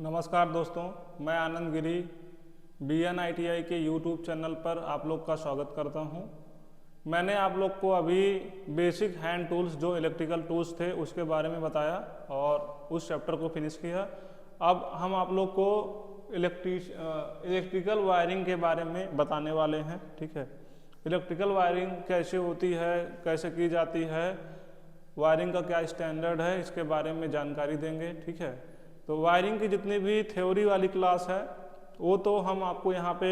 नमस्कार दोस्तों, मैं आनंद गिरी BNITI के YouTube चैनल पर आप लोग का स्वागत करता हूं। मैंने आप लोग को अभी बेसिक हैंड टूल्स जो इलेक्ट्रिकल टूल्स थे उसके बारे में बताया और उस चैप्टर को फिनिश किया। अब हम आप लोग को इलेक्ट्रिकल वायरिंग के बारे में बताने वाले हैं। ठीक है, इलेक्ट्रिकल वायरिंग कैसे होती है, कैसे की जाती है, वायरिंग का क्या स्टैंडर्ड है, इसके बारे में जानकारी देंगे। ठीक है, तो वायरिंग की जितनी भी थ्योरी वाली क्लास है वो तो हम आपको यहाँ पे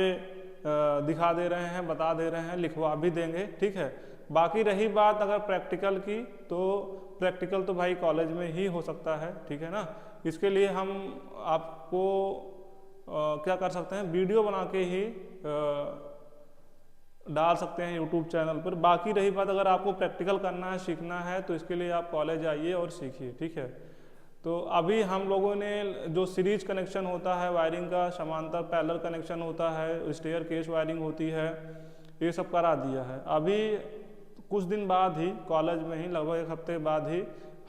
दिखा दे रहे हैं, बता दे रहे हैं, लिखवा भी देंगे। ठीक है, बाकी रही बात अगर प्रैक्टिकल की, तो प्रैक्टिकल तो भाई कॉलेज में ही हो सकता है। ठीक है ना, इसके लिए हम आपको क्या कर सकते हैं, वीडियो बना के ही डाल सकते हैं यूट्यूब चैनल पर। बाकी रही बात अगर आपको प्रैक्टिकल करना है, सीखना है, तो इसके लिए आप कॉलेज आइए और सीखिए। ठीक है, तो अभी हम लोगों ने जो सीरीज कनेक्शन होता है वायरिंग का, समांतर पैरेलल कनेक्शन होता है, स्टेयर केस वायरिंग होती है, ये सब करा दिया है। अभी कुछ दिन बाद ही कॉलेज में ही लगभग एक हफ्ते बाद ही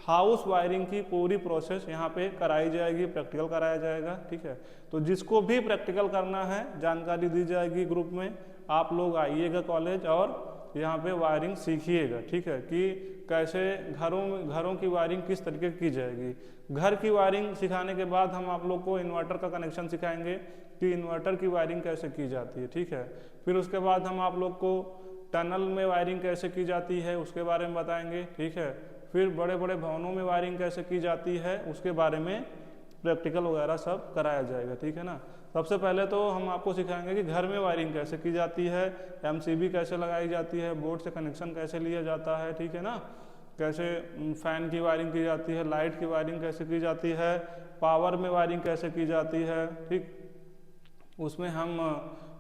हाउस वायरिंग की पूरी प्रोसेस यहाँ पे कराई जाएगी, प्रैक्टिकल कराया जाएगा। ठीक है, तो जिसको भी प्रैक्टिकल करना है जानकारी दी जाएगी ग्रुप में, आप लोग आइएगा कॉलेज और यहाँ पे वायरिंग सीखिएगा। ठीक है, कि कैसे घरों की वायरिंग किस तरीके की जाएगी। घर की वायरिंग सिखाने के बाद हम आप लोग को इन्वर्टर का कनेक्शन सिखाएंगे कि इन्वर्टर की वायरिंग कैसे की जाती है। ठीक है, फिर उसके बाद हम आप लोग को टनल में वायरिंग कैसे की जाती है उसके बारे में बताएंगे। ठीक है, फिर बड़े बड़े भवनों में वायरिंग कैसे की जाती है उसके बारे में प्रैक्टिकल वगैरह सब कराया जाएगा। ठीक है ना, सबसे पहले तो हम आपको सिखाएंगे कि घर में वायरिंग कैसे की जाती है, MCB कैसे लगाई जाती है, बोर्ड से कनेक्शन कैसे लिया जाता है। ठीक है ना, कैसे फैन की वायरिंग की जाती है, लाइट की वायरिंग कैसे की जाती है, पावर में वायरिंग कैसे की जाती है। ठीक, उसमें हम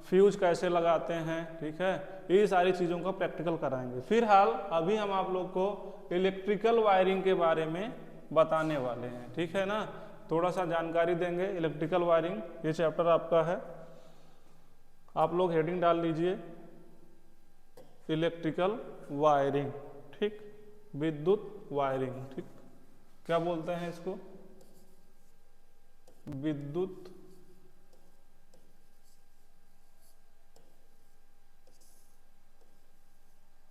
फ्यूज कैसे लगाते हैं। ठीक है, ये सारी चीज़ों का प्रैक्टिकल कराएंगे। फिलहाल अभी हम आप लोग को इलेक्ट्रिकल वायरिंग के बारे में बताने वाले हैं। ठीक है ना, थोड़ा सा जानकारी देंगे इलेक्ट्रिकल वायरिंग, ये चैप्टर आपका है। आप लोग हेडिंग डाल लीजिए इलेक्ट्रिकल वायरिंग। ठीक, विद्युत वायरिंग। ठीक, क्या बोलते हैं इसको, विद्युत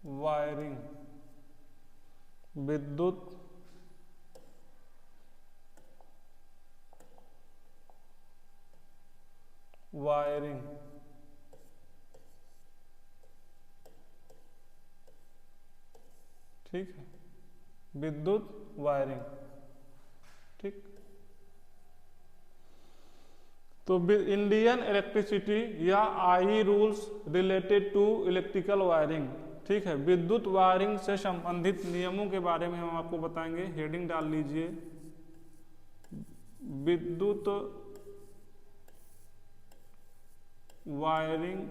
वायरिंग, विद्युत वायरिंग। ठीक है, विद्युत वायरिंग। ठीक, तो इंडियन इलेक्ट्रिसिटी या I rules related to electrical wiring. ठीक है, विद्युत वायरिंग से संबंधित नियमों के बारे में हम आपको बताएंगे। हेडिंग डाल लीजिए विद्युत वायरिंग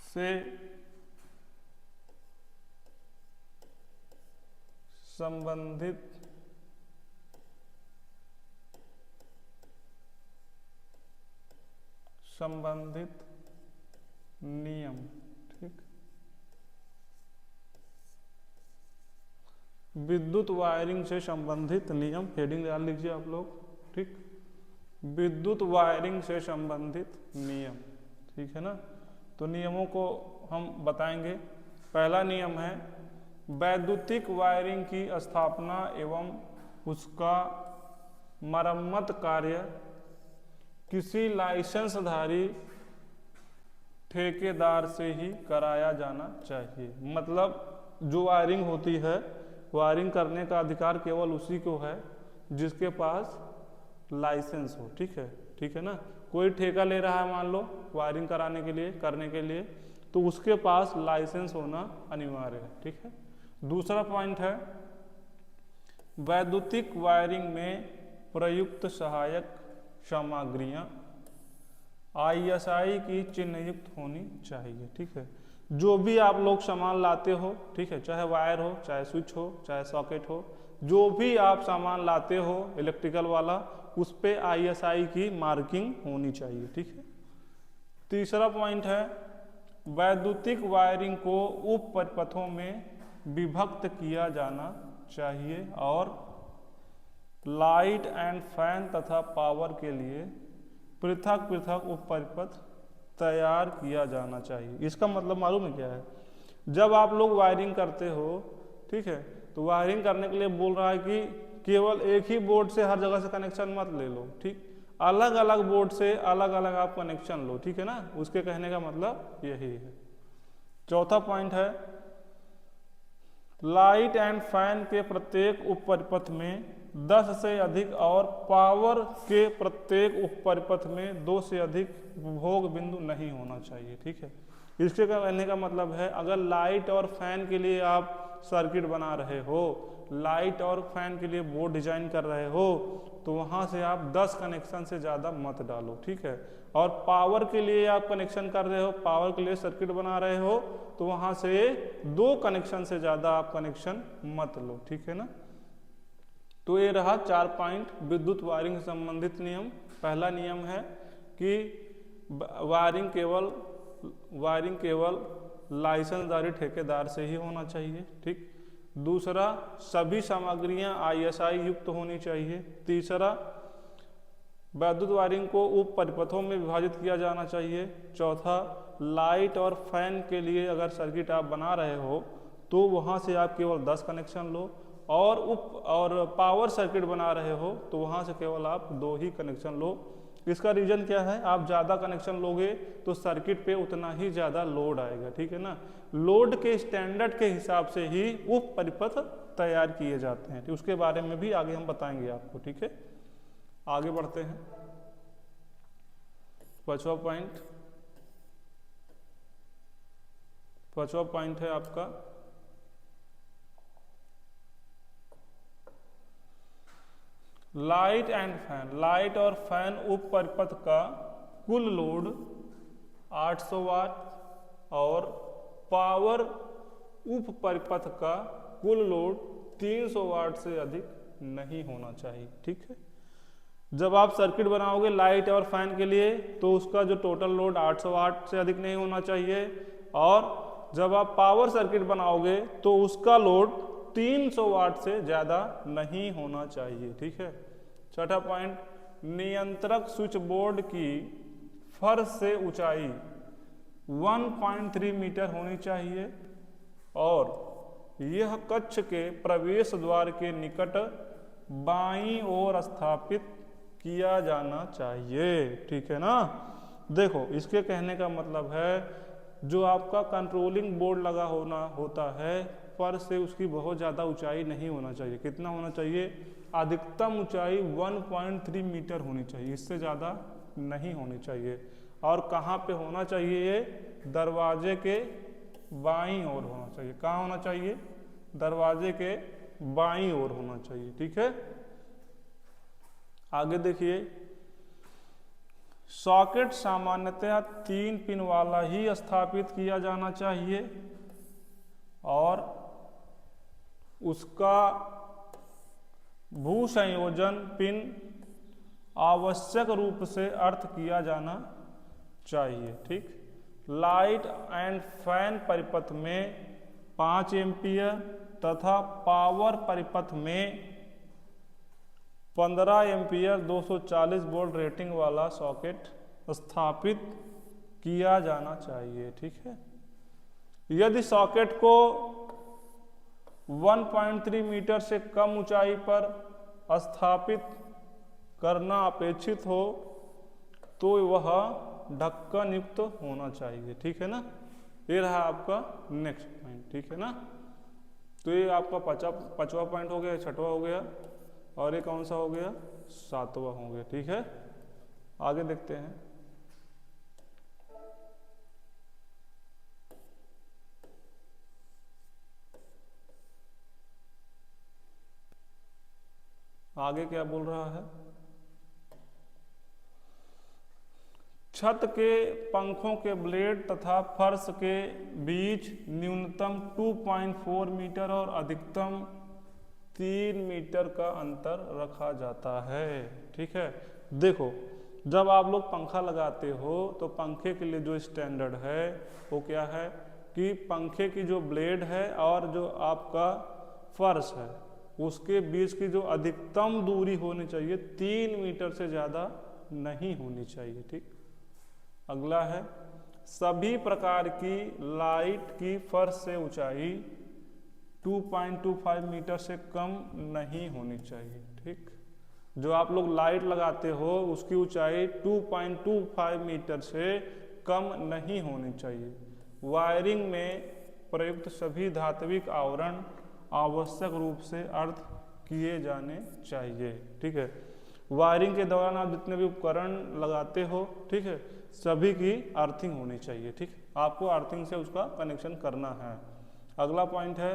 से संबंधित नियम। ठीक, विद्युत वायरिंग से संबंधित नियम, हेडिंग डाल लीजिए आप लोग। ठीक, विद्युत वायरिंग से संबंधित नियम। ठीक है ना, तो नियमों को हम बताएंगे। पहला नियम है वैद्युतिक वायरिंग की स्थापना एवं उसका मरम्मत कार्य किसी लाइसेंसधारी ठेकेदार से ही कराया जाना चाहिए। मतलब जो वायरिंग होती है, वायरिंग करने का अधिकार केवल उसी को है जिसके पास लाइसेंस हो। ठीक है, ठीक है ना, कोई ठेका ले रहा है मान लो वायरिंग कराने के लिए, करने के लिए, तो उसके पास लाइसेंस होना अनिवार्य है। ठीक है, दूसरा पॉइंट है वैद्युतिक वायरिंग में प्रयुक्त सहायक सामग्रियां ISI की चिन्हयुक्त होनी चाहिए। ठीक है, जो भी आप लोग सामान लाते हो, ठीक है, चाहे वायर हो, चाहे स्विच हो, चाहे सॉकेट हो, जो भी आप सामान लाते हो इलेक्ट्रिकल वाला, उस पे ISI की मार्किंग होनी चाहिए। ठीक है, तीसरा पॉइंट है वैद्युतिक वायरिंग को उप पथों में विभक्त किया जाना चाहिए और लाइट एंड फैन तथा पावर के लिए पृथक पृथक उप परिपथ तैयार किया जाना चाहिए। इसका मतलब मालूम है क्या है? जब आप लोग वायरिंग करते हो, ठीक है, तो वायरिंग करने के लिए बोल रहा है कि केवल एक ही बोर्ड से हर जगह से कनेक्शन मत ले लो, ठीक, अलग अलग बोर्ड से अलग अलग आप कनेक्शन लो, ठीक है ना। उसके कहने का मतलब यही है। चौथा पॉइंट है, लाइट एंड फैन के प्रत्येक उप परिपथ में 10 से अधिक और पावर के प्रत्येक उप परिपथ में 2 से अधिक उपभोग बिंदु नहीं होना चाहिए, ठीक है। इसके कहने का मतलब है, अगर लाइट और फैन के लिए आप सर्किट बना रहे हो, लाइट और फैन के लिए बोर्ड डिजाइन कर रहे हो, तो वहां से आप 10 कनेक्शन से ज़्यादा मत डालो, ठीक है। और पावर के लिए आप कनेक्शन कर रहे हो, पावर के लिए सर्किट बना रहे हो, तो वहां से 2 कनेक्शन से ज़्यादा आप कनेक्शन मत लो, ठीक है ना। तो ये रहा 4 पॉइंट विद्युत वायरिंग से संबंधित नियम। पहला नियम है कि वायरिंग केवल लाइसेंसधारी ठेकेदार से ही होना चाहिए, ठीक। दूसरा, सभी सामग्रियां ISI युक्त होनी चाहिए। तीसरा, विद्युत वायरिंग को उप परिपथों में विभाजित किया जाना चाहिए। चौथा, लाइट और फैन के लिए अगर सर्किट आप बना रहे हो तो वहां से आप केवल 10 कनेक्शन लो, और पावर सर्किट बना रहे हो तो वहां से केवल आप 2 ही कनेक्शन लो। इसका रीजन क्या है? आप ज़्यादा कनेक्शन लोगे तो सर्किट पे उतना ही ज़्यादा लोड आएगा, ठीक है ना। लोड के स्टैंडर्ड के हिसाब से ही उप परिपथ तैयार किए जाते हैं, तो उसके बारे में भी आगे हम बताएंगे आपको, ठीक है। आगे बढ़ते हैं। 5वां पॉइंट है आपका लाइट एंड फैन। लाइट और फैन उप परिपथ का कुल लोड 800 वाट और पावर उप परिपथ का कुल लोड 300 वाट से अधिक नहीं होना चाहिए, ठीक है। जब आप सर्किट बनाओगे लाइट और फैन के लिए तो उसका जो टोटल लोड 800 वाट से अधिक नहीं होना चाहिए, और जब आप पावर सर्किट बनाओगे तो उसका लोड 300 वाट से ज़्यादा नहीं होना चाहिए, ठीक है। छठा पॉइंट, नियंत्रक स्विच बोर्ड की फर्श से ऊंचाई 1.3 मीटर होनी चाहिए और यह कक्ष के प्रवेश द्वार के निकट बाईं ओर स्थापित किया जाना चाहिए, ठीक है ना। देखो, इसके कहने का मतलब है, जो आपका कंट्रोलिंग बोर्ड लगा होता है, फर्श से उसकी बहुत ज़्यादा ऊंचाई नहीं होना चाहिए। कितना होना चाहिए? अधिकतम ऊंचाई 1.3 मीटर होनी चाहिए, इससे ज़्यादा नहीं होनी चाहिए। और कहाँ पे होना चाहिए? ये दरवाजे के बाईं ओर होना चाहिए। कहाँ होना चाहिए? दरवाजे के बाईं ओर होना चाहिए, ठीक है। आगे देखिए, सॉकेट सामान्यतः 3 पिन वाला ही स्थापित किया जाना चाहिए और उसका भू संयोजन पिन आवश्यक रूप से अर्थ किया जाना चाहिए, ठीक। लाइट एंड फैन परिपथ में 5 एम्पियर तथा पावर परिपथ में 15 एम्पियर 240 वोल्ट रेटिंग वाला सॉकेट स्थापित किया जाना चाहिए, ठीक है। यदि सॉकेट को 1.3 मीटर से कम ऊंचाई पर स्थापित करना अपेक्षित हो तो वह ढक्कन युक्त होना चाहिए, ठीक है ना। ये रहा आपका नेक्स्ट पॉइंट, ठीक है ना। तो ये आपका 5वां पॉइंट हो गया, 6वां हो गया, और ये कौन सा हो गया? 7वां हो गया, ठीक है। आगे देखते हैं। आगे क्या बोल रहा है? छत के पंखों के ब्लेड तथा फर्श के बीच न्यूनतम 2.4 मीटर और अधिकतम 3 मीटर का अंतर रखा जाता है, ठीक है। देखो, जब आप लोग पंखा लगाते हो तो पंखे के लिए जो स्टैंडर्ड है वो क्या है कि पंखे की जो ब्लेड है और जो आपका फर्श है, उसके बीच की जो अधिकतम दूरी होनी चाहिए 3 मीटर से ज़्यादा नहीं होनी चाहिए। ठीक, अगला है सभी प्रकार की लाइट की फर्श से ऊंचाई 2.25 मीटर से कम नहीं होनी चाहिए। ठीक, जो आप लोग लाइट लगाते हो उसकी ऊंचाई 2.25 मीटर से कम नहीं होनी चाहिए। वायरिंग में प्रयुक्त सभी धात्विक आवरण आवश्यक रूप से अर्थ किए जाने चाहिए। ठीक है, वायरिंग के दौरान आप जितने भी उपकरण लगाते हो, ठीक है, सभी की अर्थिंग होनी चाहिए। ठीक, आपको अर्थिंग से उसका कनेक्शन करना है। अगला पॉइंट है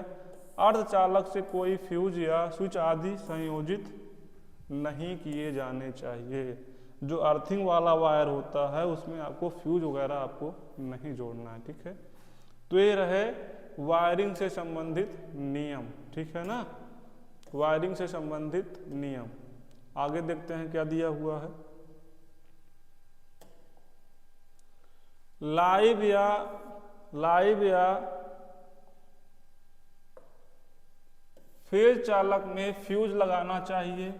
अर्धचालक से कोई फ्यूज या स्विच आदि संयोजित नहीं किए जाने चाहिए। जो अर्थिंग वाला वायर होता है उसमें आपको फ्यूज वगैरह आपको नहीं जोड़ना है। ठीक है, तो ये रहे वायरिंग से संबंधित नियम। ठीक है ना, वायरिंग से संबंधित नियम। आगे देखते हैं क्या दिया हुआ है। लाइव या फेज चालक में फ्यूज लगाना चाहिए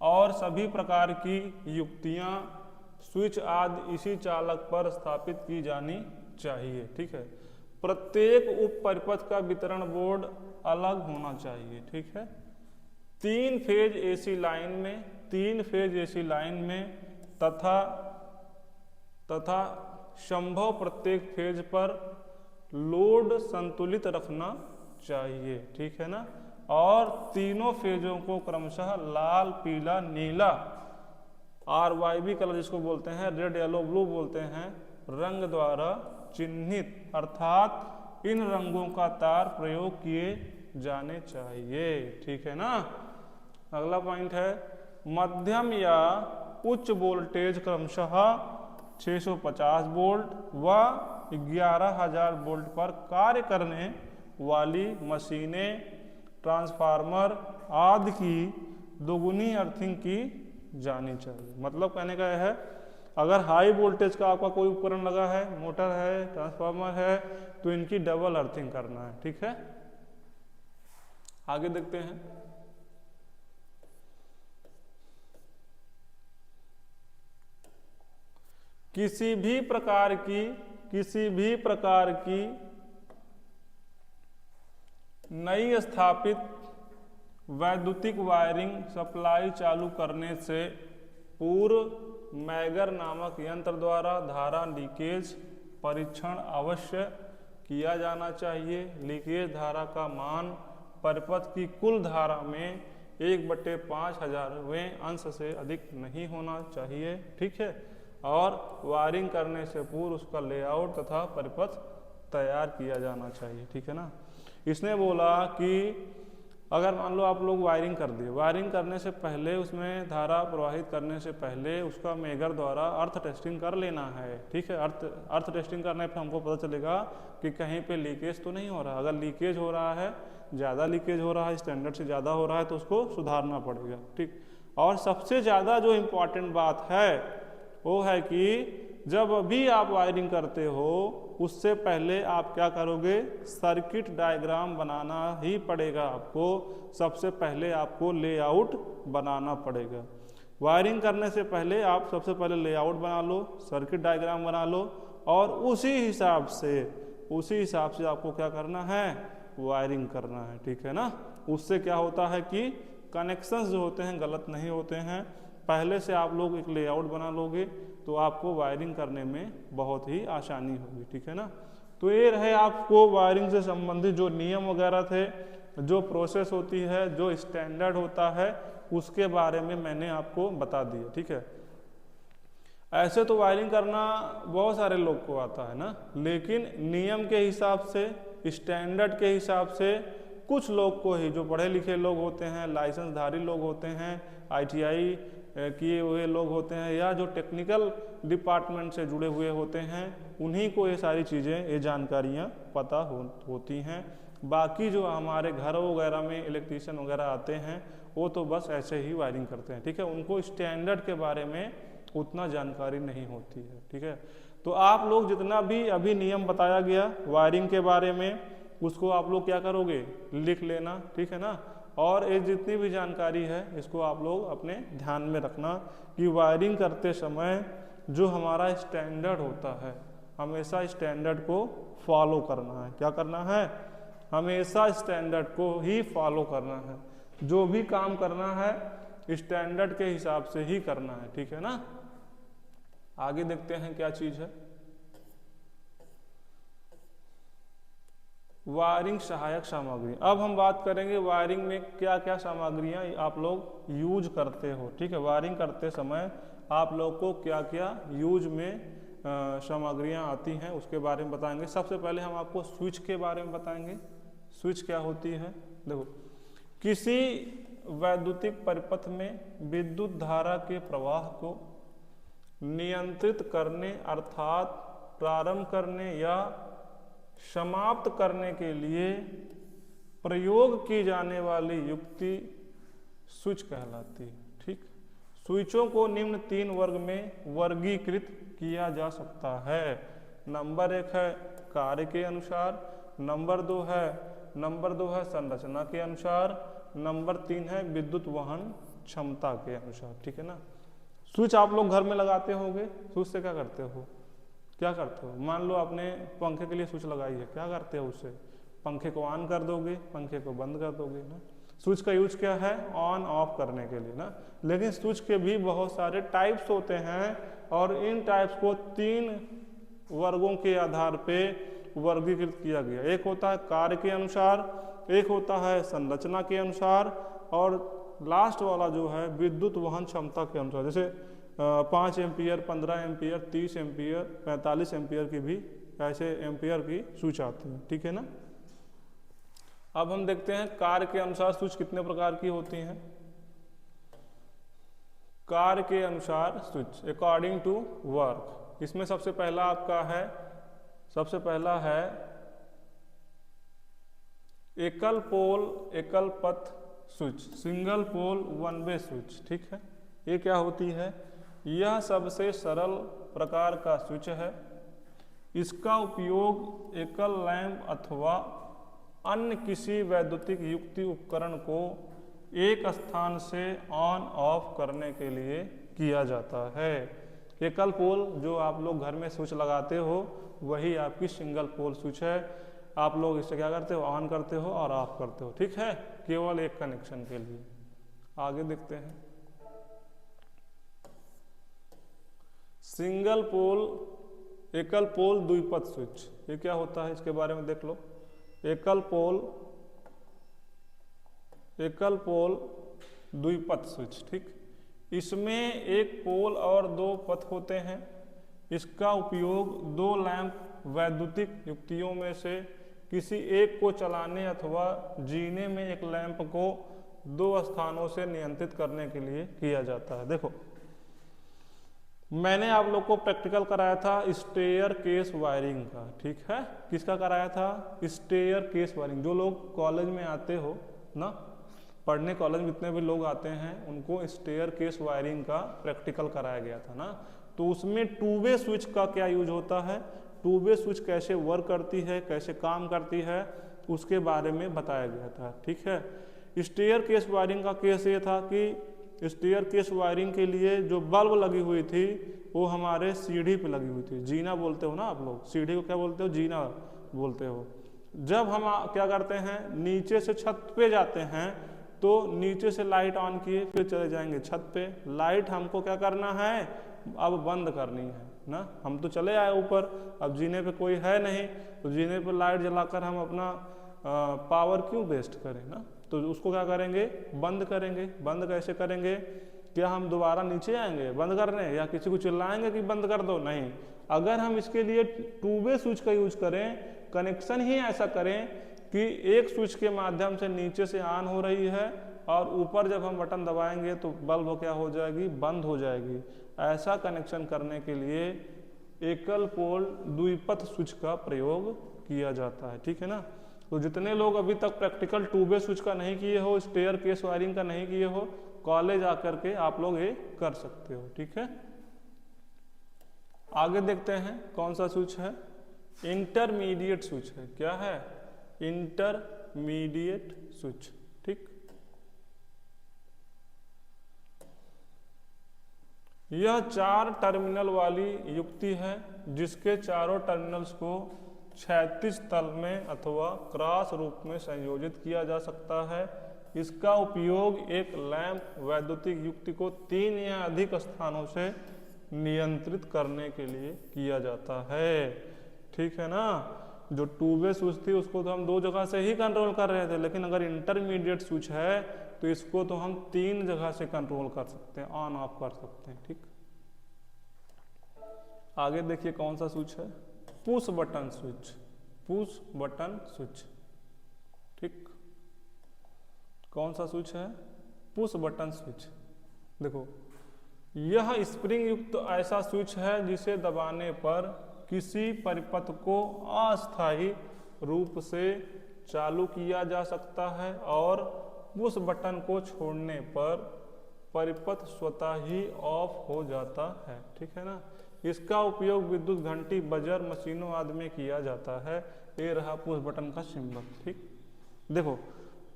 और सभी प्रकार की युक्तियां स्विच आदि इसी चालक पर स्थापित की जानी चाहिए। ठीक है, प्रत्येक उप परिपथ का वितरण बोर्ड अलग होना चाहिए। ठीक है, 3 फेज एसी लाइन में तथा संभव प्रत्येक फेज पर लोड संतुलित रखना चाहिए। ठीक है ना, और तीनों फेजों को क्रमशः लाल, पीला, नीला RYB कलर जिसको बोलते हैं, रेड, येलो, ब्लू बोलते हैं, रंग द्वारा चिन्हित, अर्थात इन रंगों का तार प्रयोग किए जाने चाहिए। ठीक है ना। अगला पॉइंट है मध्यम या उच्च वोल्टेज क्रमशः 650 वोल्ट व 11,000 वोल्ट पर कार्य करने वाली मशीनें, ट्रांसफार्मर आदि की दोगुनी अर्थिंग की जानी चाहिए। मतलब कहने का है अगर हाई वोल्टेज का आपका कोई उपकरण लगा है, मोटर है, ट्रांसफार्मर है, तो इनकी डबल अर्थिंग करना है। ठीक है, आगे देखते हैं। किसी भी प्रकार की नई स्थापित वैद्युतिक वायरिंग सप्लाई चालू करने से पूर्व मैगर नामक यंत्र द्वारा धारा लीकेज परीक्षण अवश्य किया जाना चाहिए। लीकेज धारा का मान परिपथ की कुल धारा में 1/5000वें अंश से अधिक नहीं होना चाहिए। ठीक है, और वायरिंग करने से पूर्व उसका लेआउट तथा परिपथ तैयार किया जाना चाहिए। ठीक है ना। इसने बोला कि अगर मान लो आप लोग वायरिंग कर दिए, वायरिंग करने से पहले उसमें धारा प्रवाहित करने से पहले उसका मेगर द्वारा अर्थ टेस्टिंग कर लेना है। ठीक है, अर्थ टेस्टिंग करने पर हमको पता चलेगा कि कहीं पे लीकेज तो नहीं हो रहा। अगर लीकेज हो रहा है, ज़्यादा लीकेज हो रहा है, स्टैंडर्ड से ज़्यादा हो रहा है, तो उसको सुधारना पड़ेगा। ठीक, और सबसे ज़्यादा जो इम्पोर्टेंट बात है वो है कि जब भी आप वायरिंग करते हो उससे पहले आप क्या करोगे, सर्किट डायग्राम बनाना ही पड़ेगा। आपको सबसे पहले आपको लेआउट बनाना पड़ेगा। वायरिंग करने से पहले आप सबसे पहले लेआउट बना लो, सर्किट डायग्राम बना लो, और उसी हिसाब से आपको क्या करना है, वायरिंग करना है। ठीक है ना। उससे क्या होता है कि कनेक्शंस जो होते हैं गलत नहीं होते हैं। पहले से आप लोग एक लेआउट बना लोगे तो आपको वायरिंग करने में बहुत ही आसानी होगी। ठीक है ना। तो ये रहे आपको वायरिंग से संबंधित जो नियम वगैरह थे, जो प्रोसेस होती है, जो स्टैंडर्ड होता है, उसके बारे में मैंने आपको बता दिया। ठीक है, ऐसे तो वायरिंग करना बहुत सारे लोग को आता है ना, लेकिन नियम के हिसाब से, स्टैंडर्ड के हिसाब से कुछ लोग को ही, जो पढ़े लिखे लोग होते हैं, लाइसेंसधारी लोग होते हैं, ITI किए हुए लोग होते हैं, या जो टेक्निकल डिपार्टमेंट से जुड़े हुए होते हैं, उन्हीं को ये सारी चीज़ें, ये जानकारियाँ पता होती हैं। बाकी जो हमारे घर वगैरह में इलेक्ट्रीशियन वगैरह आते हैं वो तो बस ऐसे ही वायरिंग करते हैं। ठीक है, उनको स्टैंडर्ड के बारे में उतना जानकारी नहीं होती है। ठीक है, तो आप लोग जितना भी अभी नियम बताया गया वायरिंग के बारे में, उसको आप लोग क्या करोगे, लिख लेना। ठीक है ना, और ये जितनी भी जानकारी है इसको आप लोग अपने ध्यान में रखना कि वायरिंग करते समय जो हमारा स्टैंडर्ड होता है हमेशा स्टैंडर्ड को फॉलो करना है। क्या करना है? हमेशा स्टैंडर्ड को ही फॉलो करना है। जो भी काम करना है स्टैंडर्ड के हिसाब से ही करना है, ठीक है ना। आगे देखते हैं क्या चीज है। वायरिंग सहायक सामग्री। अब हम बात करेंगे वायरिंग में क्या क्या सामग्रियां आप लोग यूज करते हो, ठीक है। वायरिंग करते समय आप लोग को क्या क्या यूज में सामग्रियां आती हैं उसके बारे में बताएंगे। सबसे पहले हम आपको स्विच के बारे में बताएंगे। स्विच क्या होती है? देखो, किसी वैद्युतिक परिपथ में विद्युत धारा के प्रवाह को नियंत्रित करने अर्थात प्रारंभ करने या समाप्त करने के लिए प्रयोग की जाने वाली युक्ति स्विच कहलाती है, ठीक। स्विचों को निम्न 3 वर्ग में वर्गीकृत किया जा सकता है। नंबर 1 है कार्य के अनुसार, नंबर 2 है संरचना के अनुसार, नंबर 3 है विद्युत वहन क्षमता के अनुसार, ठीक है ना। स्विच आप लोग घर में लगाते होंगे। स्विच से क्या करते हो? क्या करते हो? मान लो आपने पंखे के लिए स्विच लगाई है, क्या करते हो उससे? पंखे को ऑन कर दोगे, पंखे को बंद कर दोगे ना। स्विच का यूज क्या है? ऑन ऑफ करने के लिए ना। लेकिन स्विच के भी बहुत सारे टाइप्स होते हैं और इन टाइप्स को 3 वर्गों के आधार पे वर्गीकृत किया गया। एक होता है कार्य के अनुसार, एक होता है संरचना के अनुसार और लास्ट वाला जो है विद्युत वहन क्षमता के अनुसार। जैसे 5 एम्पियर, 15 एम्पियर, 30 एम्पियर, 45 एम्पियर की भी ऐसे एम्पियर की स्विच आती है, ठीक है ना। अब हम देखते हैं कार्य के अनुसार स्विच कितने प्रकार की होती हैं। कार्य के अनुसार स्विच अकॉर्डिंग टू वर्क। इसमें सबसे पहला है एकल पोल एकल पथ switch, single pole one way switch, ठीक है। ये क्या होती है? यह सबसे सरल प्रकार का स्विच है। इसका उपयोग एकल लैंप अथवा अन्य किसी वैद्युतिक युक्ति उपकरण को एक स्थान से ऑन ऑफ करने के लिए किया जाता है। एकल पोल जो आप लोग घर में स्विच लगाते हो वही आपकी सिंगल पोल स्विच है। आप लोग इससे क्या करते हो? ऑन करते हो और ऑफ करते हो, ठीक है, केवल एक कनेक्शन के लिए। आगे देखते हैं सिंगल पोल एकल पोल द्विपथ स्विच। ये क्या होता है इसके बारे में देख लो। एकल पोल द्विपथ स्विच, ठीक। इसमें एक पोल और 2 पथ होते हैं। इसका उपयोग 2 लैंप वैद्युतिक युक्तियों में से किसी एक को चलाने अथवा जीने में एक लैंप को 2 स्थानों से नियंत्रित करने के लिए किया जाता है। देखो, मैंने आप लोग को प्रैक्टिकल कराया था स्टेयर केस वायरिंग का, ठीक है। किसका कराया था? Staircase wiring. जो लोग कॉलेज में आते हो ना, पढ़ने कॉलेज में जितने भी लोग आते हैं उनको स्टेयर केस वायरिंग का प्रैक्टिकल कराया गया था ना। तो उसमें 2 वे स्विच का क्या यूज होता है, 2 वे स्विच कैसे वर्क करती है, कैसे काम करती है, उसके बारे में बताया गया था, ठीक है। स्टेयर केस वायरिंग का केस ये था कि स्टेयर केस वायरिंग के लिए जो बल्ब लगी हुई थी वो हमारे सीढ़ी पे लगी हुई थी। जीना बोलते हो ना आप लोग, सीढ़ी को क्या बोलते हो? जीना बोलते हो। जब हम क्या करते हैं, नीचे से छत पे जाते हैं तो नीचे से लाइट ऑन किए फिर चले जाएंगे छत पे। लाइट हमको क्या करना है? अब बंद करनी है ना। हम तो चले आए ऊपर, अब जीने पे कोई है नहीं, तो जीने पे लाइट जलाकर हम अपना पावर क्यों वेस्ट करें ना। तो उसको क्या करेंगे? बंद करेंगे। बंद कैसे करेंगे? क्या हम दोबारा नीचे आएंगे बंद करने या किसी को चिल्लाएंगे कि बंद कर दो? नहीं। अगर हम इसके लिए 2 वे स्विच का यूज करें, कनेक्शन ही ऐसा करें कि एक स्विच के माध्यम से नीचे से ऑन हो रही है और ऊपर जब हम बटन दबाएंगे तो बल्ब क्या हो जाएगी? बंद हो जाएगी। ऐसा कनेक्शन करने के लिए एकल पोल द्विपथ स्विच का प्रयोग किया जाता है, ठीक है ना। तो जितने लोग अभी तक प्रैक्टिकल 2 वे स्विच का नहीं किए हो, स्टेयर केस वायरिंग का नहीं किए हो, कॉलेज आकर के आप लोग ये कर सकते हो, ठीक है। आगे देखते हैं कौन सा स्विच है? इंटरमीडिएट स्विच है। क्या है? इंटरमीडिएट स्विच, ठीक। यह 4 टर्मिनल वाली युक्ति है जिसके चारों टर्मिनल्स को क्षैतिज तल में अथवा क्रॉस रूप में संयोजित किया जा सकता है। इसका उपयोग एक लैंप वैद्युतिक युक्ति को 3 या अधिक स्थानों से नियंत्रित करने के लिए किया जाता है। ठीक है ना। जो टू वे स्विच थी उसको तो हम 2 जगह से ही कंट्रोल कर रहे थे, लेकिन अगर इंटरमीडिएट स्विच है तो इसको तो हम 3 जगह से कंट्रोल कर सकते हैं, ऑन ऑफ कर सकते हैं। ठीक, आगे देखिए कौन सा स्विच है, push button switch. Push button switch, ठीक, कौन सा स्विच है, पुश बटन स्विच। देखो यह स्प्रिंग युक्त ऐसा स्विच है जिसे दबाने पर किसी परिपथ को अस्थायी रूप से चालू किया जा सकता है और पुश बटन को छोड़ने पर परिपथ स्वतः ही ऑफ हो जाता है। ठीक है ना। इसका उपयोग विद्युत घंटी, बजर, मशीनों आदि में किया जाता है। ये रहा पुश बटन का सिंबल। ठीक, देखो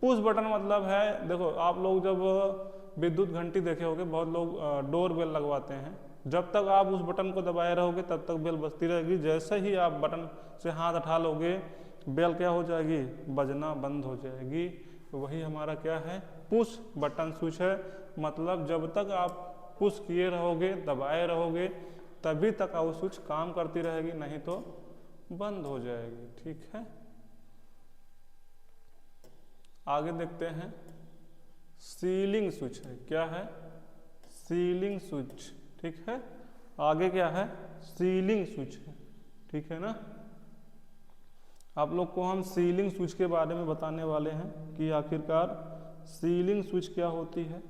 पुश बटन मतलब है, देखो आप लोग जब विद्युत घंटी देखे होंगे, बहुत लोग डोर बेल लगवाते हैं, जब तक आप उस बटन को दबाए रहोगे तब तक बेल बजती रहेगी। जैसे ही आप बटन से हाथ उठा लोगे बेल क्या हो जाएगी, बजना बंद हो जाएगी। तो वही हमारा क्या है, पुश बटन स्विच है। मतलब जब तक आप पुश किए रहोगे, दबाए रहोगे, तभी तक वो स्विच काम करती रहेगी, नहीं तो बंद हो जाएगी। ठीक है, आगे देखते हैं, सीलिंग स्विच है। क्या है, सीलिंग स्विच। ठीक है, आगे क्या है, सीलिंग स्विच है। ठीक है ना। आप लोग को हम सीलिंग स्विच के बारे में बताने वाले हैं कि आखिरकार सीलिंग स्विच क्या होती है।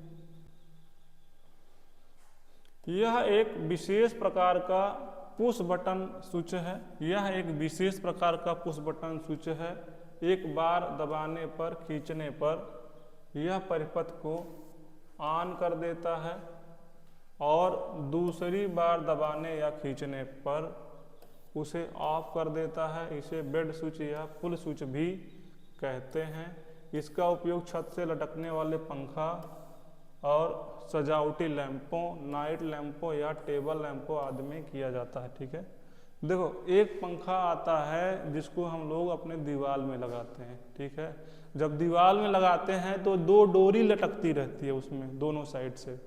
यह एक विशेष प्रकार का पुश बटन स्विच है। यह एक विशेष प्रकार का पुश बटन स्विच है। एक बार दबाने पर, खींचने पर यह परिपथ को ऑन कर देता है और दूसरी बार दबाने या खींचने पर उसे ऑफ कर देता है। इसे बेड स्विच या पुल स्विच भी कहते हैं। इसका उपयोग छत से लटकने वाले पंखा और सजावटी लैंपों, नाइट लैंपों या टेबल लैंपों आदि में किया जाता है। ठीक है, देखो एक पंखा आता है जिसको हम लोग अपने दीवार में लगाते हैं। ठीक है, जब दीवार में लगाते हैं तो 2 डोरी लटकती रहती है उसमें दोनों साइड से,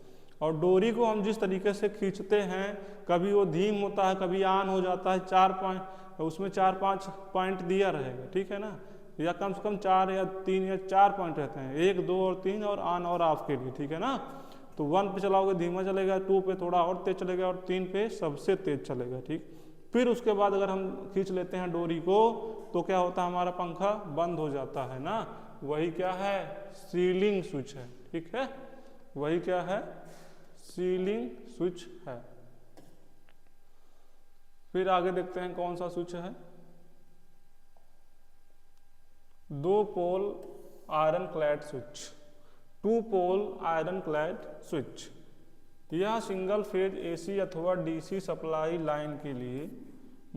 और डोरी को हम जिस तरीके से खींचते हैं, कभी वो धीम होता है, कभी ऑन हो जाता है। 4 पॉइंट, उसमें 4-5 पॉइंट दिया रहेगा। ठीक है ना, या कम से कम 4 या 3 या 4 पॉइंट रहते हैं, 1, 2 और 3, और ऑन और ऑफ के लिए। ठीक है ना। तो 1 पे चलाओगे धीमा चलेगा, 2 पे थोड़ा और तेज चलेगा, और 3 पे सबसे तेज चलेगा। ठीक, फिर उसके बाद अगर हम खींच लेते हैं डोरी को तो क्या होता है, हमारा पंखा बंद हो जाता है ना। वही क्या है, सीलिंग स्विच है। ठीक है, वही क्या है, सीलिंग स्विच है। फिर आगे देखते हैं कौन सा स्विच है, 2 पोल आयरन क्लैड स्विच। 2 पोल आयरन क्लैड स्विच, यह सिंगल फेज एसी अथवा डीसी सप्लाई लाइन के लिए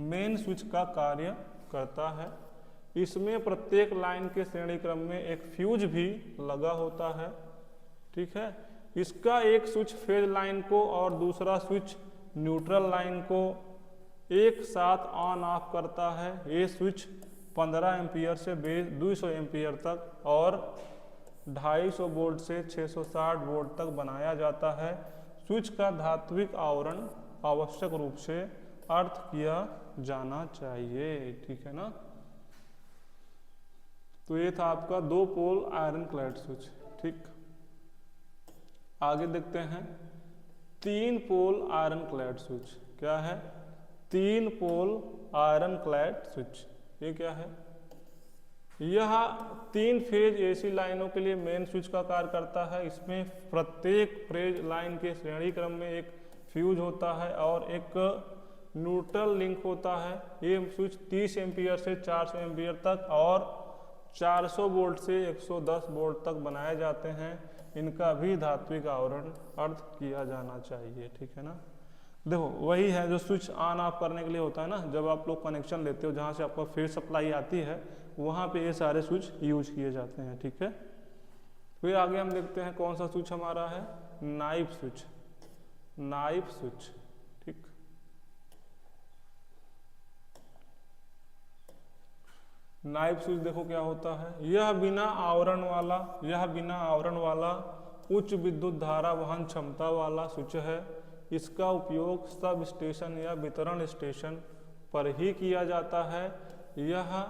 मेन स्विच का कार्य करता है। इसमें प्रत्येक लाइन के श्रेणी क्रम में एक फ्यूज भी लगा होता है। ठीक है, इसका एक स्विच फेज लाइन को और दूसरा स्विच न्यूट्रल लाइन को एक साथ ऑन ऑफ करता है। ये स्विच 15 एम्पियर से 200 एम्पियर तक और 250 वोल्ट से 660 वोल्ट तक बनाया जाता है। स्विच का धात्विक आवरण आवश्यक रूप से अर्थ किया जाना चाहिए। ठीक है ना। तो ये था आपका 2 पोल आयरन क्लैड स्विच। ठीक, आगे देखते हैं 3 पोल आयरन क्लैड स्विच। क्या है, 3 पोल आयरन क्लैड स्विच। ये क्या है, यह 3 फेज एसी लाइनों के लिए मेन स्विच का कार्य करता है। इसमें प्रत्येक फेज लाइन के श्रेणी क्रम में एक फ्यूज होता है और एक न्यूट्रल लिंक होता है। ये स्विच 30 एम्पियर से 400 एम्पियर तक और 400 वोल्ट से 110 वोल्ट तक बनाए जाते हैं। इनका भी धात्विक आवरण अर्थ किया जाना चाहिए। ठीक है ना। देखो वही है जो स्विच ऑन ऑफ करने के लिए होता है ना, जब आप लोग कनेक्शन लेते हो जहाँ से आपका फेज सप्लाई आती है वहाँ पे ये सारे स्विच यूज किए जाते हैं। ठीक है, फिर आगे हम देखते हैं कौन सा स्विच हमारा है, नाइफ स्विच। नाइफ स्विच, ठीक। नाइफ स्विच देखो क्या होता है, यह बिना आवरण वाला उच्च विद्युत धारा वहन क्षमता वाला स्विच है। इसका उपयोग सब स्टेशन या वितरण स्टेशन पर ही किया जाता है। यह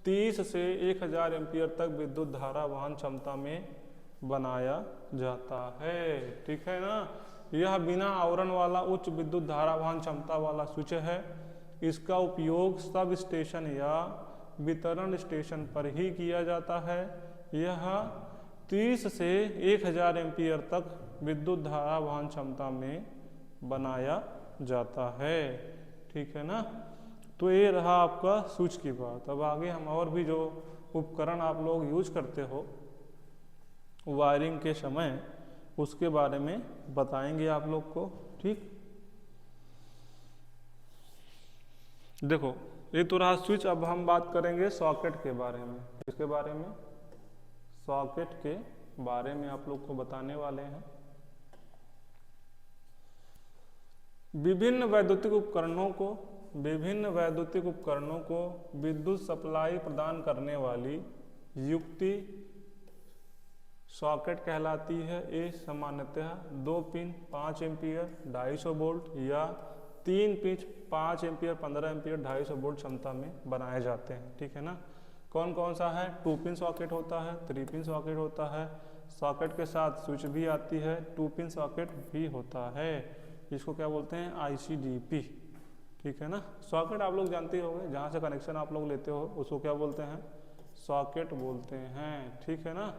30 से 1000 एम्पीयर तक विद्युत धारा वहन क्षमता में बनाया जाता है, ठीक है ना। यह बिना आवरण वाला उच्च विद्युत धारा वहन क्षमता वाला स्विच है। इसका उपयोग सब स्टेशन या वितरण स्टेशन पर ही किया जाता है। यह 30 से 1000 एम्पीयर तक विद्युत धारा वहन क्षमता में बनाया जाता है, ठीक है ना। तो ये रहा आपका स्विच की बात। अब आगे हम और भी जो उपकरण आप लोग यूज करते हो वायरिंग के समय, उसके बारे में बताएंगे आप लोग को, ठीक। देखो ये तो रहा स्विच। अब हम बात करेंगे सॉकेट के बारे में। किसके बारे में? सॉकेट के बारे में आप लोग को बताने वाले हैं। विभिन्न वैद्युतिक उपकरणों को विद्युत सप्लाई प्रदान करने वाली युक्ति सॉकेट कहलाती है। ये सामान्यतः 2 पिन 5 एम्पीयर 250 वोल्ट या 3 पिन 5 एम्पीयर 15 एम्पीयर 250 वोल्ट क्षमता में बनाए जाते हैं, ठीक है ना। कौन कौन सा है? 2 पिन सॉकेट होता है, 3 पिन सॉकेट होता है, सॉकेट के साथ स्विच भी आती है, 2 पिन सॉकेट भी होता है। इसको क्या बोलते हैं? ICDP, ठीक है ना। सॉकेट आप लोग जानते होंगे, जहाँ से कनेक्शन आप लोग लेते हो उसको क्या बोलते हैं? सॉकेट बोलते हैं, ठीक है ना।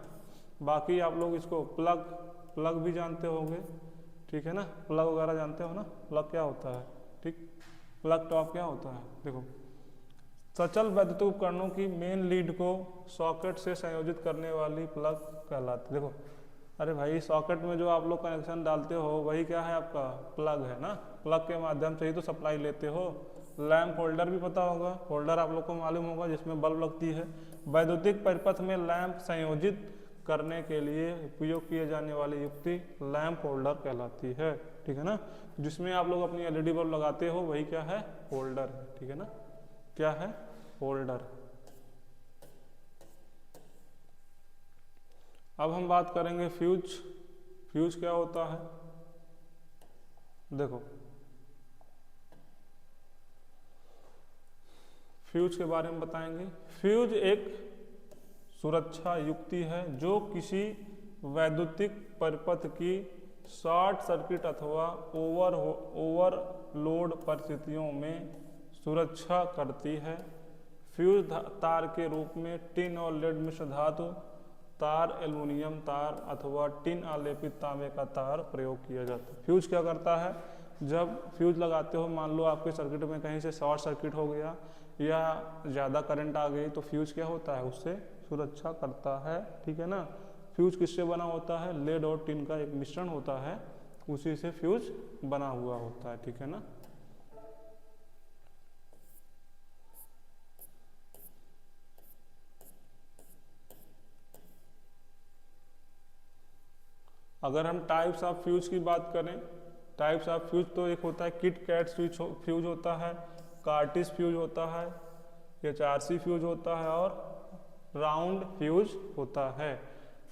बाकी आप लोग इसको प्लग भी जानते होंगे, ठीक है ना। प्लग वगैरह जानते हो ना, प्लग क्या होता है, ठीक। प्लग टॉप क्या होता है? देखो, सचल वैद्युतिक उपकरणों की मेन लीड को सॉकेट से संयोजित करने वाली प्लग कहलाती है। देखो, अरे भाई सॉकेट में जो आप लोग कनेक्शन डालते हो वही क्या है? आपका प्लग है ना। प्लग के माध्यम से ही तो सप्लाई लेते हो। लैंप होल्डर भी पता होगा, होल्डर आप लोग को मालूम होगा जिसमें बल्ब लगती है। वैद्युतिक परिपथ में लैंप संयोजित करने के लिए उपयोग किए जाने वाली युक्ति लैंप होल्डर कहलाती है, ठीक है ना। जिसमें आप लोग अपनी LED बल्ब लगाते हो वही क्या है? होल्डर है, ठीक है ना। क्या है? होल्डर। अब हम बात करेंगे फ्यूज। फ्यूज क्या होता है? देखो, फ्यूज के बारे में बताएंगे। फ्यूज एक सुरक्षा युक्ति है जो किसी वैद्युतिक परिपथ की शॉर्ट सर्किट अथवा ओवरलोड परिस्थितियों में सुरक्षा करती है। फ्यूज तार के रूप में टिन और लेड मिश्र धातु तार, एल्युमिनियम तार अथवा टिन आलेपित तांबे का तार प्रयोग किया जाता है। फ्यूज क्या करता है? जब फ्यूज लगाते हो, मान लो आपके सर्किट में कहीं से शॉर्ट सर्किट हो गया या ज़्यादा करंट आ गई, तो फ्यूज क्या होता है? उससे सुरक्षा करता है, ठीक है ना। फ्यूज किससे बना होता है? लेड और टिन का एक मिश्रण होता है, उसी से फ्यूज बना हुआ होता है, ठीक है ना। अगर हम टाइप्स ऑफ फ्यूज की बात करें, टाइप्स ऑफ फ्यूज तो एक होता है किट कैट फ्यूज होता है, कार्टिस फ्यूज होता है, HRC फ्यूज होता है और राउंड फ्यूज होता है।